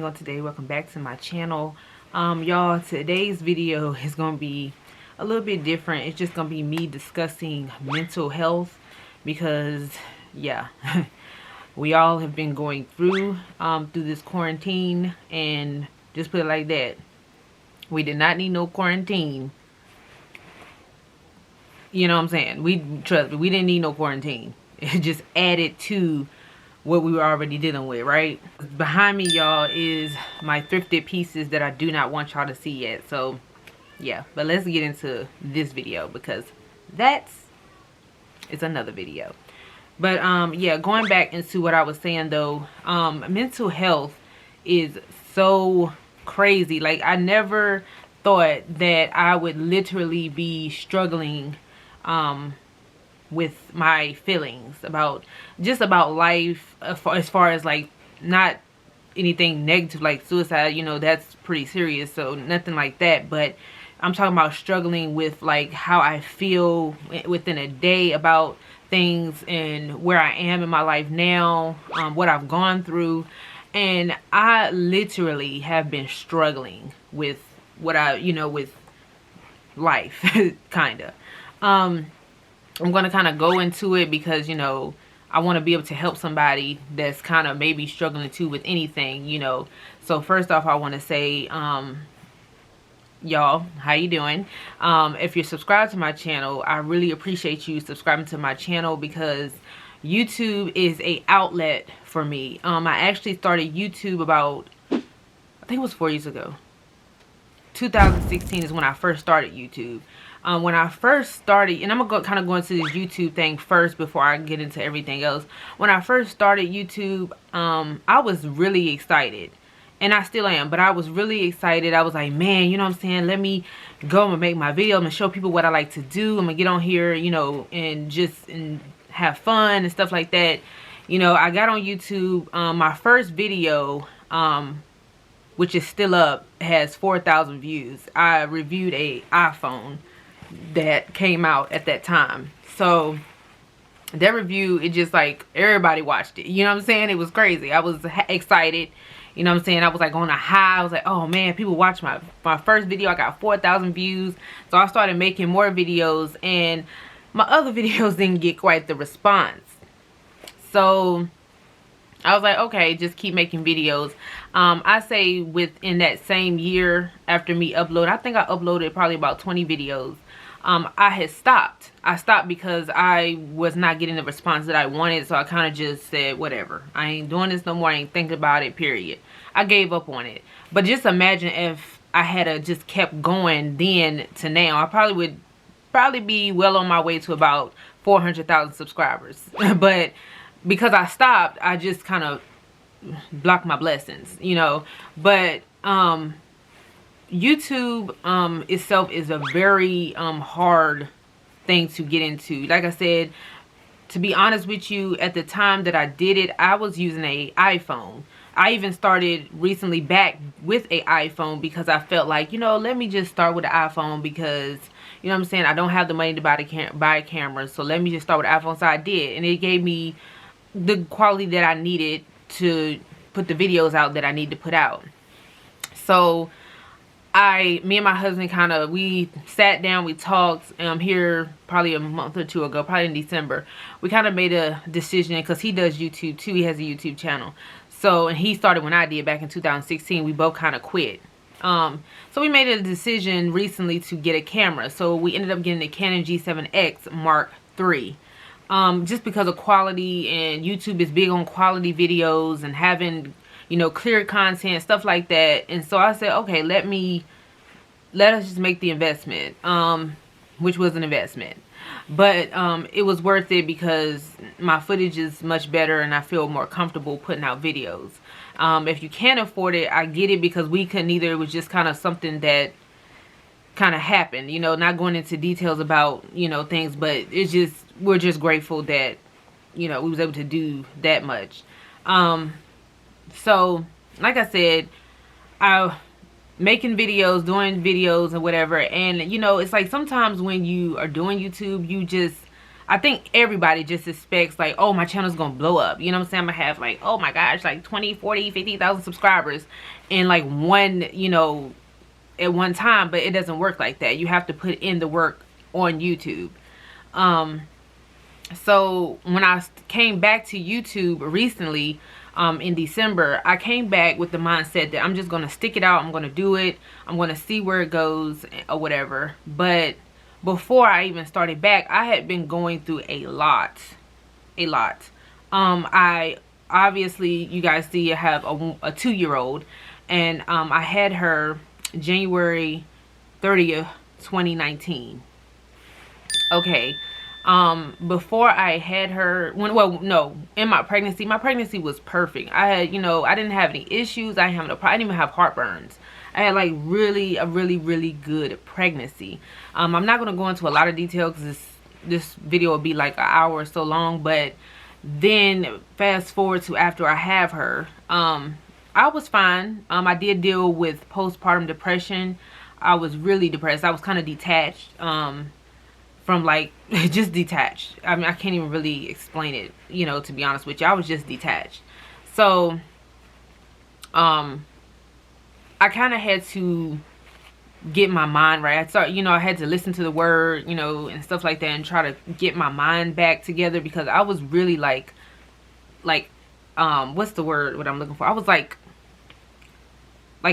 on today? Welcome back to my channel. Y'all, today's video is gonna be a little bit different. It's just gonna be me discussing mental health because yeah, we all have been going through this quarantine, and just put it like that, we did not need no quarantine. You know what I'm saying? We didn't need no quarantine. It just added to what we were already dealing with, right? Behind me, y'all, is my thrifted pieces that I do not want y'all to see yet. So yeah, but let's get into this video because it's another video. But yeah, going back into what I was saying though, mental health is so crazy. Like, I never thought that I would literally be struggling with my feelings about life, as far as like not anything negative like suicide, you know, that's pretty serious, so nothing like that. But I'm talking about struggling with like how I feel within a day about things and where I am in my life now, what I've gone through. And I literally have been struggling with with life kind of. I'm going to kind of go into it because, you know, I want to be able to help somebody that's kind of maybe struggling too with anything, you know. So first off, I want to say, y'all, how you doing? If you're subscribed to my channel, I really appreciate you subscribing to my channel because YouTube is a outlet for me. I actually started YouTube about, I think it was 4 years ago. 2016 is when I first started YouTube. When I first started, and I'm gonna kind of go into this YouTube thing first before I get into everything else. When I first started YouTube, I was really excited, and I still am, but I was really excited. I was like, man, you know what I'm saying? Let me go and make my video. I'm gonna show people what I like to do. I'm gonna get on here, you know, and have fun and stuff like that. You know, I got on YouTube. My first video, which is still up, has 4,000 views. I reviewed a iPhone that came out at that time. So that review, it just like everybody watched it. You know what I'm saying? It was crazy. I was excited. You know what I'm saying? I was like on a high. I was like, oh man, people watched my first video. I got 4,000 views. So I started making more videos, and my other videos didn't get quite the response. So I was like, okay, just keep making videos. I say within that same year after me upload, I think I uploaded probably about 20 videos. I had stopped. I stopped because I was not getting the response that I wanted. So I kind of just said, whatever. I ain't doing this no more. I ain't thinking about it, period. I gave up on it. But just imagine if I had just kept going then to now. I probably would be well on my way to about 400,000 subscribers. But because I stopped, I just kind of blocked my blessings, you know. But YouTube itself is a very hard thing to get into. Like I said, to be honest with you, at the time that I did it, I was using an iPhone. I even started recently back with an iPhone because I felt like, you know, let me just start with the iPhone because, you know what I'm saying, I don't have the money to buy a camera, so let me just start with the iPhone. So I did, and it gave me the quality that I needed to put the videos out that I need to put out. So me and my husband we sat down, we talked here probably a month or two ago, probably in December. We kind of made a decision because he does YouTube too. He has a YouTube channel. So, and he started when I did back in 2016. We both kind of quit. So we made a decision recently to get a camera. So we ended up getting a Canon G7X Mark III. Just because of quality, and YouTube is big on quality videos and having, you know, clear content, stuff like that. And so I said, okay, let us just make the investment, which was an investment. But it was worth it because my footage is much better and I feel more comfortable putting out videos. If you can't afford it, I get it, because we couldn't either. It was just kind of something that kind of happened, you know, not going into details about, you know, things, but it's just, we're just grateful that, you know, we was able to do that much. So like I said, making videos, doing videos and whatever. And you know, it's like sometimes when you are doing YouTube, I think everybody just expects like, oh, my channel's gonna blow up. You know what I'm saying? I'm gonna have like, oh my gosh, like 20, 40, 50,000 subscribers in like one, you know, at one time. But it doesn't work like that. You have to put in the work on YouTube. So when I came back to YouTube recently, in December, I came back with the mindset that I'm just gonna stick it out. I'm gonna do it. I'm gonna see where it goes or whatever. But before I even started back, I had been going through a lot. I obviously, you guys see, I have a 2-year-old, and I had her January 30th, 2019. Okay. Before I had her, in my pregnancy was perfect. I had, you know, I didn't have any issues. I didn't even have heartburns. I had like a really good pregnancy. I'm not going to go into a lot of detail because this video will be like an hour or so long, but then fast forward to after I have her, I was fine. I did deal with postpartum depression. I was really depressed. I was kind of detached, from like, just detached. I mean, I can't even really explain it, you know, to be honest with you. I was just detached. So, I kind of had to get my mind right. I started, you know, I had to listen to the word, you know, and stuff like that, and try to get my mind back together, because I was really like, what's the word, what I'm looking for? I was like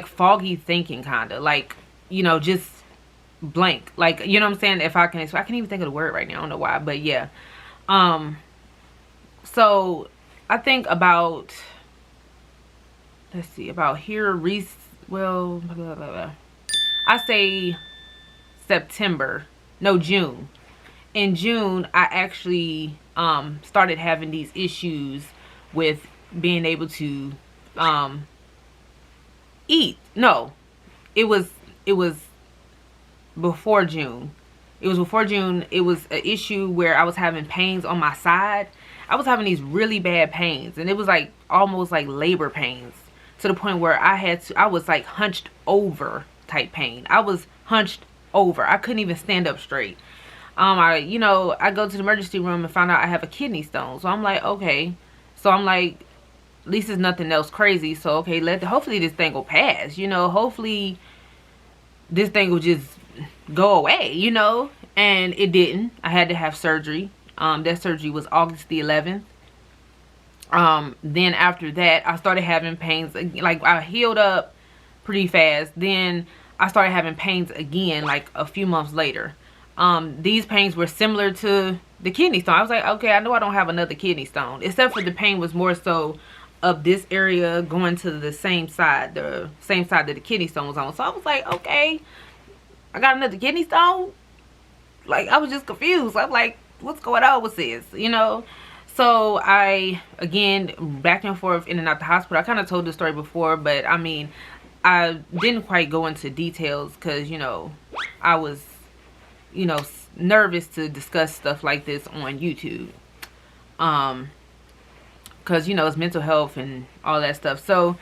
foggy thinking, kind of like, you know, just blank, like, you know what I'm saying? If I can even think of the word right now. I don't know why, but yeah. So I think about, let's see, about here, well, blah, blah, blah. I say June. In June, I actually started having these issues with being able to eat. No, it was before June. It was before June. It was an issue where I was having pains on my side. I was having these really bad pains, and it was like almost like labor pains, to the point where I was like hunched over type pain. I was hunched over. I couldn't even stand up straight. I go to the emergency room and find out I have a kidney stone. So I'm like, okay. So I'm like, at least it's nothing else crazy. So okay, hopefully this thing will pass. You know, hopefully this thing will just go away, you know. And it didn't. I had to have surgery. That surgery was August the 11th. Then after that, I started having pains. Like, I healed up pretty fast. Then I started having pains again, like a few months later. These pains were similar to the kidney stone. I was like, okay, I know I don't have another kidney stone, except for the pain was more so of this area going to the same side that the kidney stone was on. So I was like, okay, I got another kidney stone. Like, I was just confused. I'm like, what's going on with this, you know? So I, again, back and forth in and out the hospital. I kind of told this story before, but I mean, I didn't quite go into details because, you know, I was, you know, nervous to discuss stuff like this on YouTube. Because, you know, it's mental health and all that stuff. So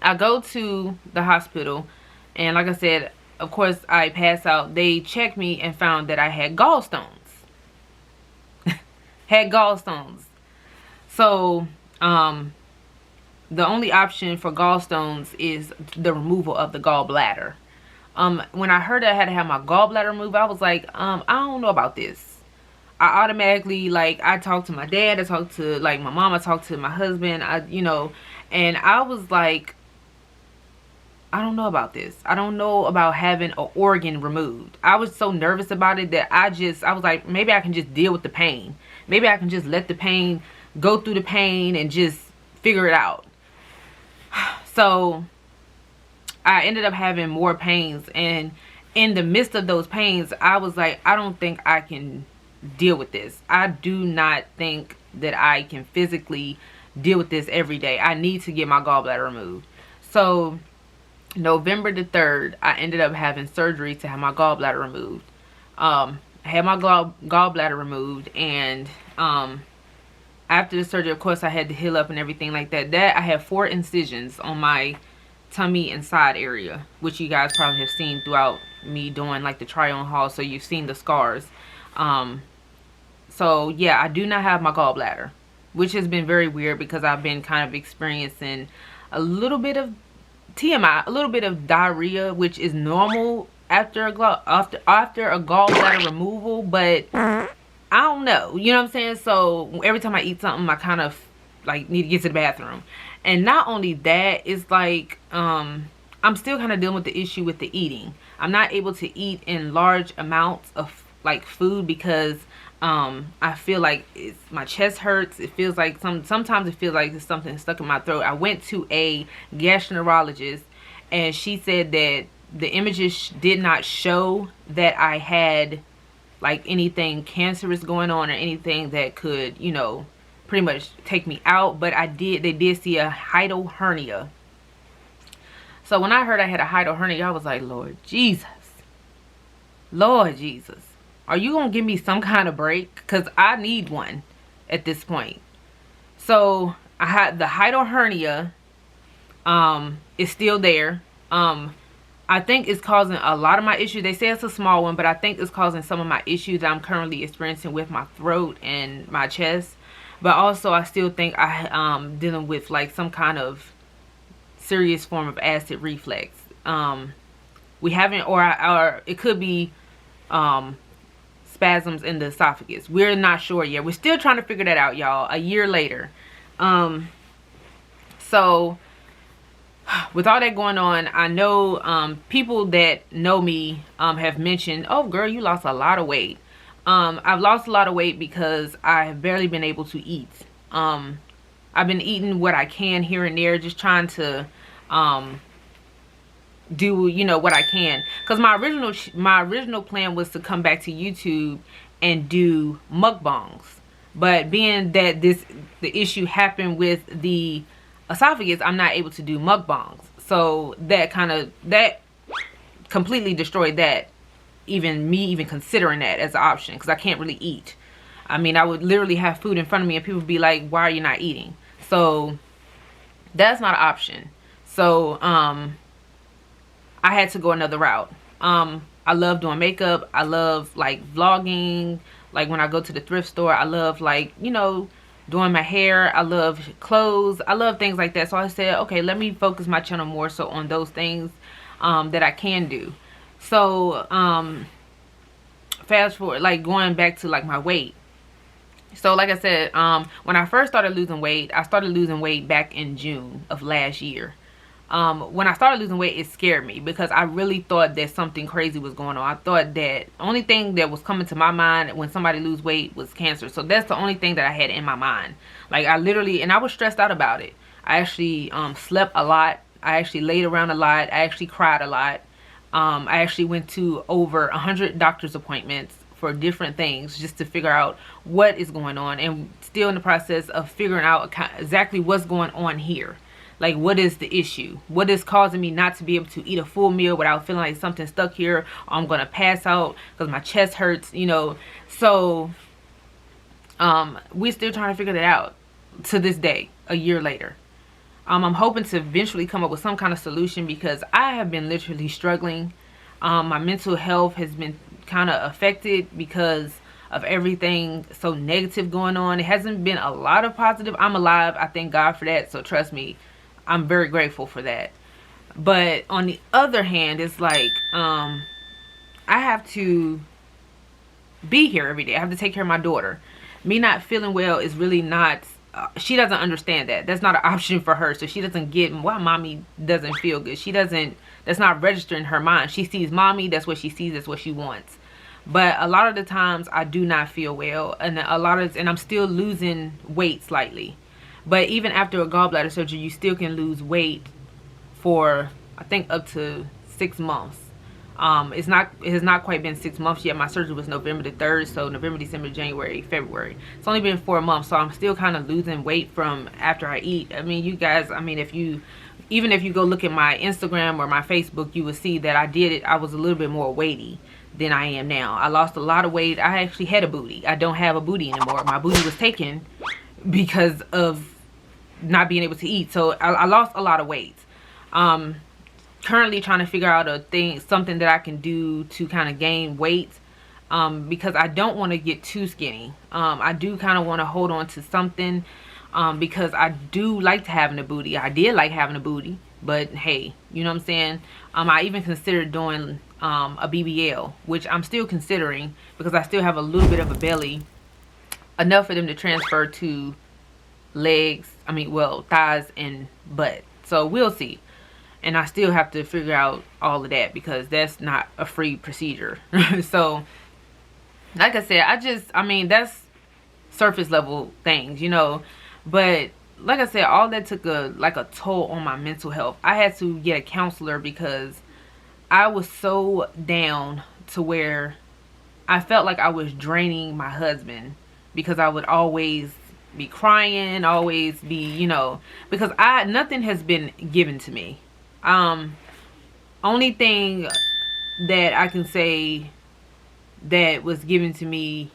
I go to the hospital, and like I said, of course, I pass out. They checked me and found that I had gallstones. So, the only option for gallstones is the removal of the gallbladder. When I heard I had to have my gallbladder removed, I was like, I don't know about this. I automatically, like, I talked to my dad, I talked to, like, my mom, I talked to my husband, and I was like, I don't know about this. I don't know about having an organ removed. I was so nervous about it that I was like, maybe I can just deal with the pain. Maybe I can just let the pain go through the pain and just figure it out. So I ended up having more pains, and in the midst of those pains, I was like, I don't think I can deal with this. I do not think that I can physically deal with this every day. I need to get my gallbladder removed. So November the 3rd, I ended up having surgery to have my gallbladder removed. I had my gallbladder removed, and after the surgery, of course, I had to heal up and everything like that. I had 4 incisions on my tummy and side area, which you guys probably have seen throughout me doing like the try on haul. So you've seen the scars. So yeah, I do not have my gallbladder, which has been very weird because I've been kind of experiencing a little bit of TMI, a little bit of diarrhea, which is normal after a gallbladder removal, but I don't know, you know what I'm saying? So every time I eat something, I kind of like need to get to the bathroom. And not only that, it's like I'm still kind of dealing with the issue with the eating. I'm not able to eat in large amounts of like food because I feel like my chest hurts. It feels like sometimes it feels like there's something stuck in my throat. I went to a gastroenterologist and she said that the images did not show that I had like anything cancerous going on or anything that could, you know, pretty much take me out, but they did see a hiatal hernia. So when I heard I had a hiatal hernia, I was like, Lord Jesus, are you gonna give me some kind of break? Because I need one at this point. So I had the hiatal hernia. It's still there. I think it's causing a lot of my issues. They say it's a small one, but I think it's causing some of my issues that I'm currently experiencing with my throat and my chest. But also I still think I'm dealing with like some kind of serious form of acid reflux. We haven't, or it could be spasms in the esophagus. We're not sure yet. We're still trying to figure that out, y'all, a year later. So with all that going on, I know people that know me have mentioned, oh girl, you lost a lot of weight. I've lost a lot of weight because I have barely been able to eat. I've been eating what I can here and there, just trying to do, you know, what I can. Because my original plan was to come back to YouTube and do mukbangs. But being that the issue happened with the esophagus, I'm not able to do mukbangs. So that completely destroyed that. Even considering that as an option, because I can't really eat. I mean, I would literally have food in front of me and people would be like, why are you not eating? So that's not an option. So I had to go another route. I love doing makeup. I love like vlogging. Like when I go to the thrift store, I love, like, you know, doing my hair. I love clothes. I love things like that. So I said, okay, let me focus my channel more so on those things that I can do. So fast forward, like going back to like my weight. So like I said, when I first started losing weight, I started losing weight back in June of last year. When I started losing weight, it scared me because I really thought that something crazy was going on. I thought that the only thing that was coming to my mind when somebody lose weight was cancer. So that's the only thing that I had in my mind. Like I literally, and I was stressed out about it. I actually slept a lot. I actually laid around a lot. I actually cried a lot. I actually went to over 100 doctor's appointments for different things just to figure out what is going on, and still in the process of figuring out exactly what's going on here. Like, what is the issue? What is causing me not to be able to eat a full meal without feeling like something stuck here, or I'm gonna pass out because my chest hurts, you know? So we're still trying to figure that out to this day, a year later. I'm hoping to eventually come up with some kind of solution because I have been literally struggling. My mental health has been kind of affected because of everything so negative going on. It hasn't been a lot of positive. I'm alive. I thank God for that. So trust me, I'm very grateful for that. But on the other hand, it's like I have to be here every day. I have to take care of my daughter. Me not feeling well is really not... she doesn't understand that. That's not an option for her. So she doesn't get why mommy doesn't feel good. She doesn't, that's not registering in her mind. She sees mommy, that's what she sees, that's what she wants. But a lot of the times I do not feel well, and I'm still losing weight slightly. But even after a gallbladder surgery, you still can lose weight for, I think, up to 6 months. It has not quite been 6 months yet. My surgery was November the 3rd, so November, December, January, February. It's only been 4 months, so I'm still kind of losing weight from after I eat. I mean, you guys, I mean, even if you go look at my Instagram or my Facebook, you will see that I was a little bit more weighty than I am now. I lost a lot of weight. I actually had a booty. I don't have a booty anymore. My booty was taken because of not being able to eat. So I lost a lot of weight. Currently trying to figure out something that I can do to kind of gain weight. because I don't want to get too skinny. I do kind of want to hold on to something, because I do like having a booty. I did like having a booty, but hey, you know what I'm saying? I even considered doing a BBL, which I'm still considering, because I still have a little bit of a belly, enough for them to transfer to legs, well, thighs and butt. So we'll see. And I still have to figure out all of that, because that's not a free procedure. So like I said, that's surface level things, you know. But like I said, all that took a toll on my mental health. I had to get a counselor because I was so down to where I felt like I was draining my husband, because I would always be crying, always be, you know, because nothing has been given to me. Only thing that I can say that was given to me,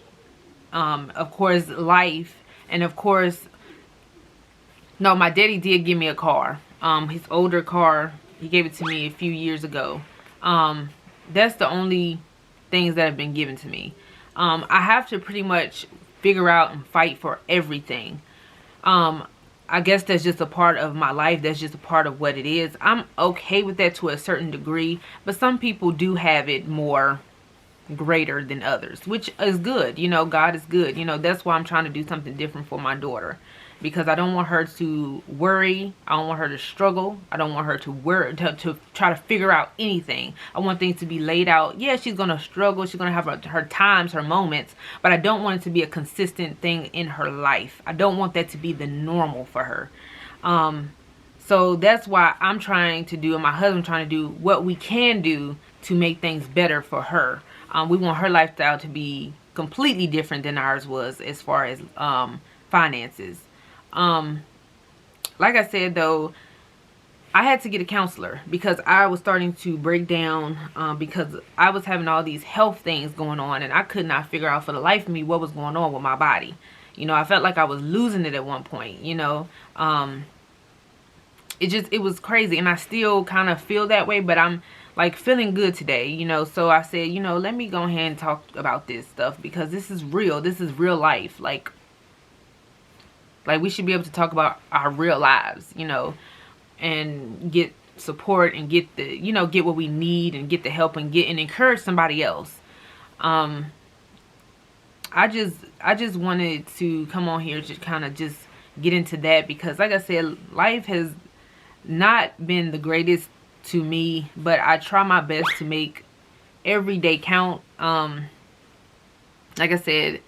of course, life, and of course, no, my daddy did give me a car, his older car. He gave it to me a few years ago. That's the only things that have been given to me. I have to pretty much figure out and fight for everything. I guess that's just a part of my life. That's just a part of what it is. I'm okay with that to a certain degree, but some people do have it more greater than others, which is good. You know, God is good. You know, that's why I'm trying to do something different for my daughter, because I don't want her to worry. I don't want her to struggle. I don't want her to worry, to try to figure out anything. I want things to be laid out. Yeah, she's going to struggle. She's going to have her times, her moments, but I don't want it to be a consistent thing in her life. I don't want that to be the normal for her. So that's why I'm trying to do, and my husband trying to do what we can do to make things better for her. We want her lifestyle to be completely different than ours was, as far as finances. Like I said, though, I had to get a counselor because I was starting to break down, because I was having all these health things going on, and I could not figure out for the life of me what was going on with my body. You know, I felt like I was losing it at one point, you know. It was crazy, and I still kind of feel that way, but I'm like feeling good today, you know. So I said, you know, let me go ahead and talk about this stuff, because this is real. This is real life. Like we should be able to talk about our real lives, you know, and get support and get the, you know, get what we need and get the help and encourage somebody else. I just wanted to come on here to kind of just get into that, because like I said, life has not been the greatest to me, but I try my best to make every day count. Like I said,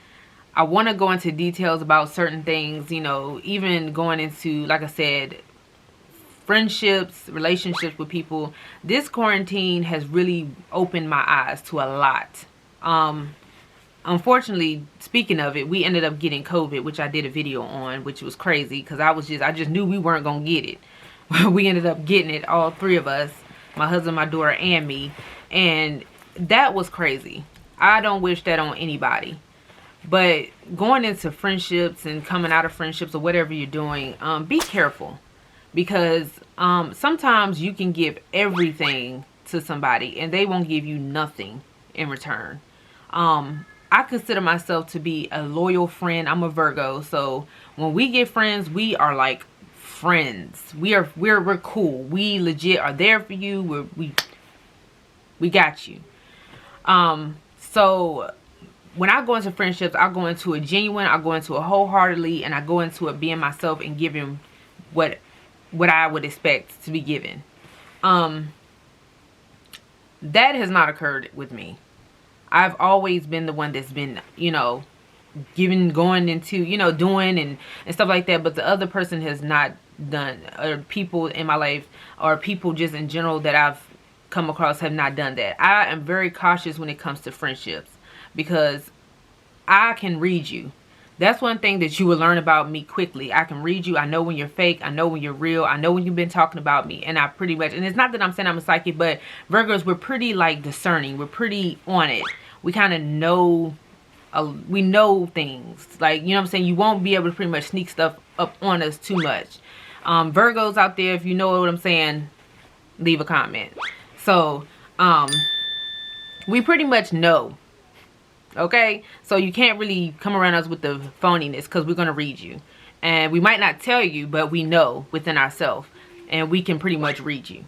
I want to go into details about certain things, you know, even going into, like I said, friendships, relationships with people. This quarantine has really opened my eyes to a lot. Unfortunately, speaking of it, we ended up getting COVID, which I did a video on, which was crazy, because I just knew we weren't gonna get it. We ended up getting it, all three of us, my husband, my daughter, and me, and that was crazy. I don't wish that on anybody. But going into friendships and coming out of friendships or whatever you're doing, be careful, because sometimes you can give everything to somebody and they won't give you nothing in return. I consider myself to be a loyal friend. I'm a Virgo, so when we get friends, we are like friends. We're cool. We legit are there for you. We got you. So when I go into friendships, I go into a genuine, I go into a wholeheartedly, and I go into it being myself and giving what I would expect to be given. That has not occurred with me. I've always been the one that's been, you know, going into, you know, doing and stuff like that, but the other person has not done, or people in my life, or people just in general that I've come across have not done that. I am very cautious when it comes to friendships, because I can read you. That's one thing that you will learn about me quickly. I can read you. I know when you're fake. I know when you're real. I know when you've been talking about me. And I pretty much, and it's not that I'm saying I'm a psychic, but Virgos, we're pretty like discerning. We're pretty on it. We kind of know, we know things. Like, you know what I'm saying? You won't be able to pretty much sneak stuff up on us too much. Virgos out there, if you know what I'm saying, leave a comment. So, we pretty much know Okay, so you can't really come around us with the phoniness, because we're going to read you. And we might not tell you, but we know within ourselves, and we can pretty much read you.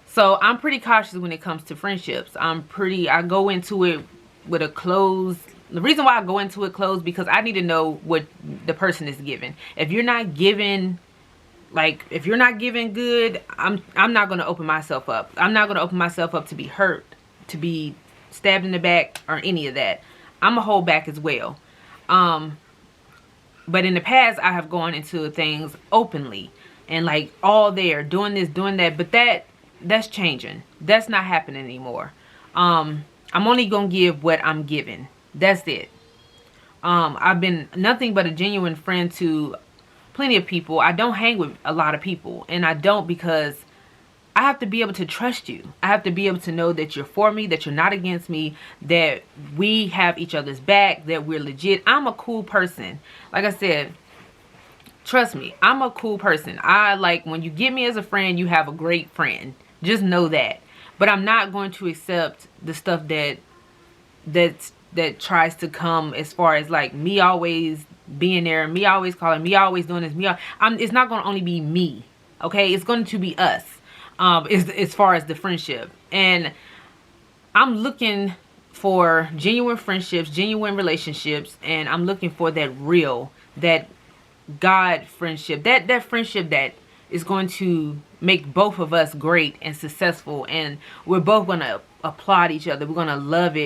So I'm pretty cautious when it comes to friendships. I go into it with a closed. The reason why I go into it closed, because I need to know what the person is giving. If you're not giving, if you're not giving good, I'm not going to open myself up. I'm not going to open myself up to be hurt, to be stabbed in the back, or any of that. I'm gonna hold back as well. But in the past, I have gone into things openly and like all there, doing this, doing that. But that's changing. That's not happening anymore. I'm only gonna give what I'm giving. That's it. I've been nothing but a genuine friend to plenty of people. I don't hang with a lot of people, and I don't because I have to be able to trust you. I have to be able to know that you're for me, that you're not against me, that we have each other's back, that we're legit. I'm a cool person. Like I said, trust me, I'm a cool person. When you get me as a friend, you have a great friend. Just know that. But I'm not going to accept the stuff that tries to come, as far as like me always being there, me always calling, me always doing this, it's not going to only be me. Okay? It's going to be us. As far as the friendship. And I'm looking for genuine friendships, genuine relationships, and I'm looking for that real, that God friendship, that friendship that is going to make both of us great and successful, and we're both going to applaud each other. We're going to love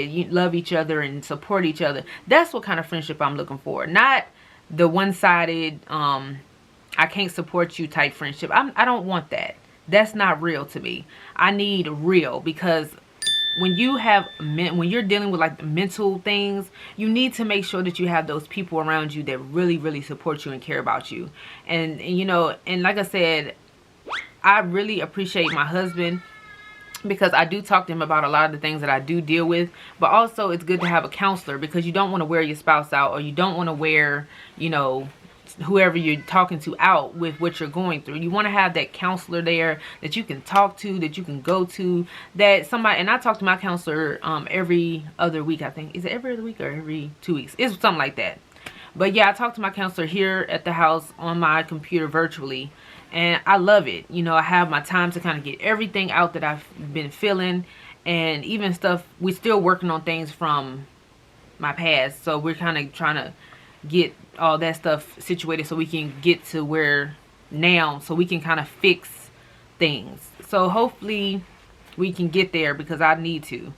each other and support each other. That's what kind of friendship I'm looking for. Not the one-sided I can't support you type friendship. I don't want that. That's not real to me. I need real, because when you're dealing with like the mental things, you need to make sure that you have those people around you that really, really support you and care about you. And like I said, I really appreciate my husband, because I do talk to him about a lot of the things that I do deal with. But also it's good to have a counselor, because you don't want to wear your spouse out, or you don't want to wear, whoever you're talking to out with what you're going through. You want to have that counselor there that you can talk to, that you can go to, and I talk to my counselor every other week, I think. Is it every other week or every 2 weeks? It's something like that. But yeah, I talk to my counselor here at the house on my computer virtually, and I love it. I have my time to kind of get everything out that I've been feeling, and even stuff, we're still working on things from my past, so we're kind of trying to get all that stuff situated so we can get to where now, so we can kind of fix things. So hopefully we can get there, because I need to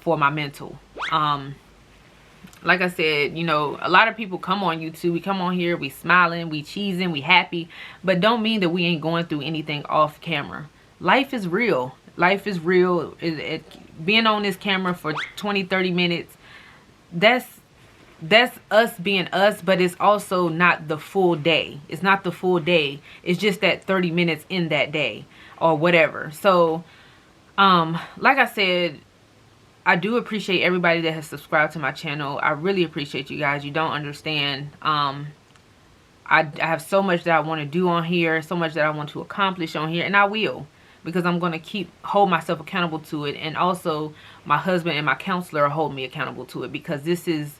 for my mental. Like I said, a lot of people come on YouTube, we come on here, we smiling, we cheesing, we happy, but don't mean that we ain't going through anything off camera. Life is real. Life is real. Being on this camera for 20-30 minutes, that's us being us, but it's also not the full day. It's not the full day. It's just that 30 minutes in that day or whatever. So, like I said, I do appreciate everybody that has subscribed to my channel. I really appreciate you guys. You don't understand. I have so much that I want to do on here, so much that I want to accomplish on here, and I will, because I'm going to hold myself accountable to it. And also my husband and my counselor hold me accountable to it, because this is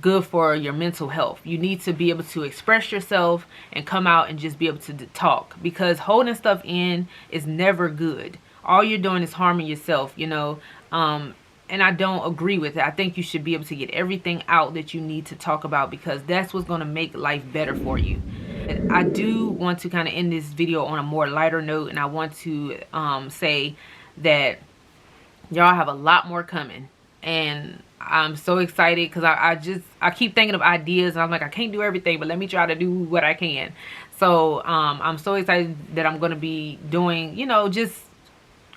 good for your mental health. You need to be able to express yourself and come out and just be able to talk, because holding stuff in is never good. All you're doing is harming yourself, and I don't agree with it. I think you should be able to get everything out that you need to talk about, because that's what's going to make life better for you. And I do want to kind of end this video on a more lighter note, and I want to say that y'all have a lot more coming, and I'm so excited, because I keep thinking of ideas, and I'm like, I can't do everything, but let me try to do what I can. So I'm so excited that I'm going to be doing, just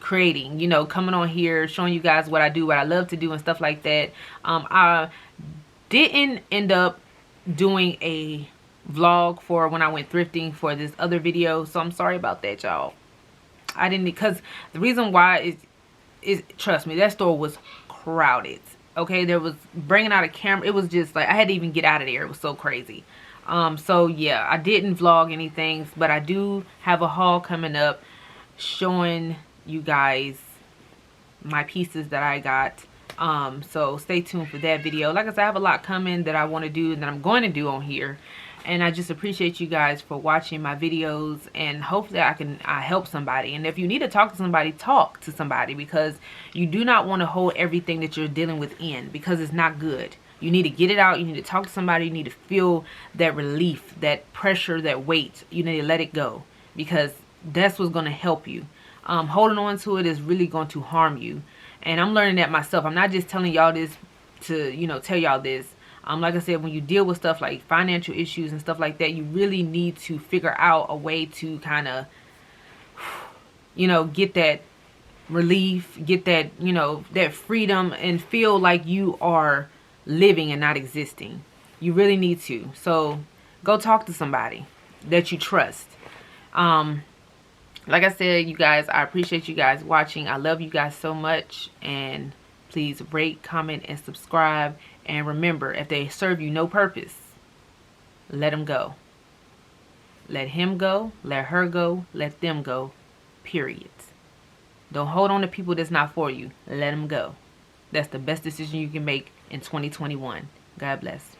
creating, coming on here, showing you guys what I do, what I love to do, and stuff like that. I didn't end up doing a vlog for when I went thrifting for this other video, so I'm sorry about that, y'all. I didn't, because the reason why is trust me, that store was crowded. Okay, there was bringing out a camera. It was just like I had to even get out of there. It was so crazy. So yeah, I didn't vlog anything, but I do have a haul coming up showing you guys my pieces that I got. So stay tuned for that video. Like I said, I have a lot coming that I want to do and that I'm going to do on here. And I just appreciate you guys for watching my videos, and hopefully I help somebody. And if you need to talk to somebody, because you do not want to hold everything that you're dealing with in, because it's not good. You need to get it out. You need to talk to somebody. You need to feel that relief, that pressure, that weight. You need to let it go, because that's what's going to help you. Holding on to it is really going to harm you. And I'm learning that myself. I'm not just telling y'all this to, you know, tell y'all this. Like I said, when you deal with stuff like financial issues and stuff like that, you really need to figure out a way to kind of, you know, get that relief, get that, you know, that freedom, and feel like you are living and not existing. You really need to. So go talk to somebody that you trust. Like I said, you guys, I appreciate you guys watching. I love you guys so much. And please rate, comment, and subscribe. And remember, if they serve you no purpose, let them go. Let him go, let her go, let them go, period. Don't hold on to people that's not for you. Let them go. That's the best decision you can make in 2021. God bless.